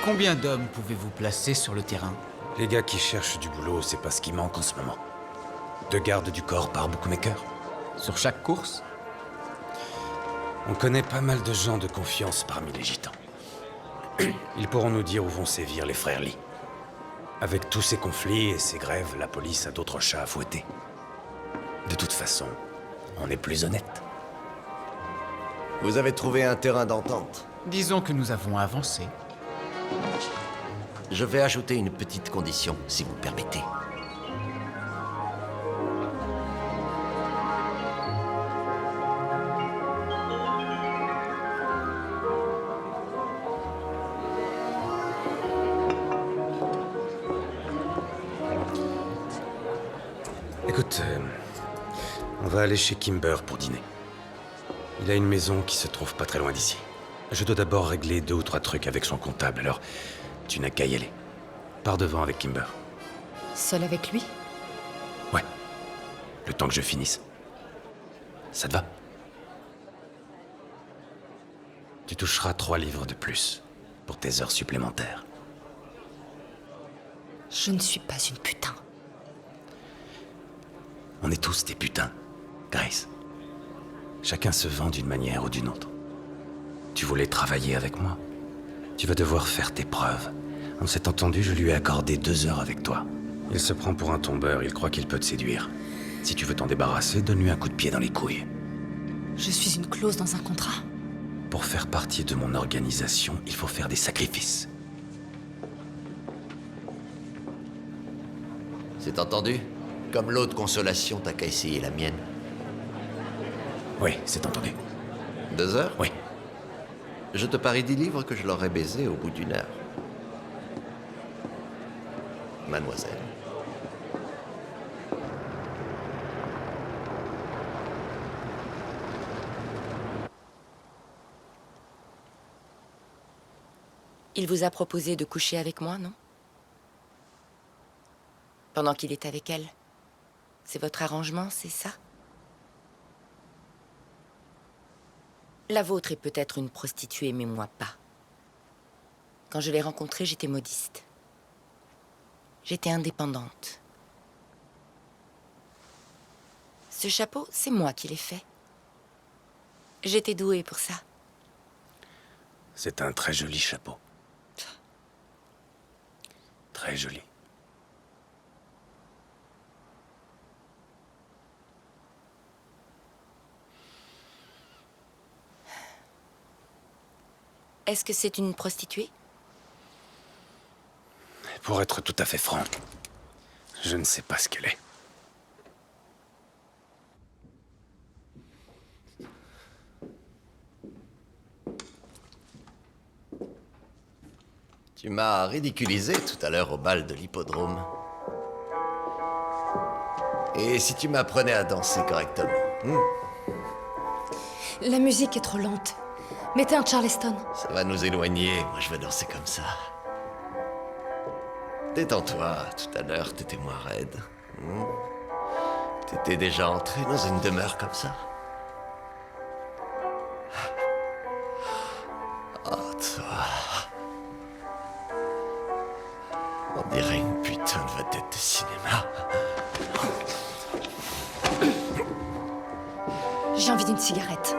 Combien d'hommes pouvez-vous placer sur le terrain? Les gars qui cherchent du boulot, c'est pas ce qui manque en ce moment. 2 gardes du corps par bookmaker. Sur chaque course? On connaît pas mal de gens de confiance parmi les gitans. Ils pourront nous dire où vont sévir les frères Lee. Avec tous ces conflits et ces grèves, la police a d'autres chats à fouetter. De toute façon, on est plus honnête. Vous avez trouvé un terrain d'entente. Disons que nous avons avancé. Je vais ajouter une petite condition, si vous permettez. Écoute, on va aller chez Kimber pour dîner. Il a une maison qui se trouve pas très loin d'ici. Je dois d'abord régler 2 ou 3 trucs avec son comptable, alors tu n'as qu'à y aller. Pars devant avec Kimber. Seul avec lui? Ouais. Le temps que je finisse. Ça te va? Tu toucheras 3 livres de plus pour tes heures supplémentaires. Je ne suis pas une putain. On est tous des putains, Grace. Chacun se vend d'une manière ou d'une autre. Tu voulais travailler avec moi? Tu vas devoir faire tes preuves. On s'est entendu, je lui ai accordé 2 heures avec toi. Il se prend pour un tombeur, il croit qu'il peut te séduire. Si tu veux t'en débarrasser, donne-lui un coup de pied dans les couilles. Je suis une clause dans un contrat. Pour faire partie de mon organisation, il faut faire des sacrifices. C'est entendu? Comme l'autre consolation, t'as qu'à essayer la mienne. Oui, c'est entendu. 2 heures? Oui. Je te parie 10 livres que je l'aurai baisé au bout d'1 heure. Mademoiselle. Il vous a proposé de coucher avec moi, non? Pendant qu'il est avec elle. C'est votre arrangement, c'est ça? La vôtre est peut-être une prostituée, mais moi pas. Quand je l'ai rencontrée, j'étais modiste. J'étais indépendante. Ce chapeau, c'est moi qui l'ai fait. J'étais douée pour ça. C'est un très joli chapeau. Très joli. Est-ce que c'est une prostituée? Pour être tout à fait franc, je ne sais pas ce qu'elle est. Tu m'as ridiculisé tout à l'heure au bal de l'hippodrome. Et si tu m'apprenais à danser correctement? La musique est trop lente. Mettez un Charleston. Ça va nous éloigner, moi je veux danser comme ça. Détends-toi, tout à l'heure t'étais moins raide. T'étais déjà entré dans une demeure comme ça? Oh, toi. On dirait une putain de vedette de cinéma. J'ai envie d'une cigarette.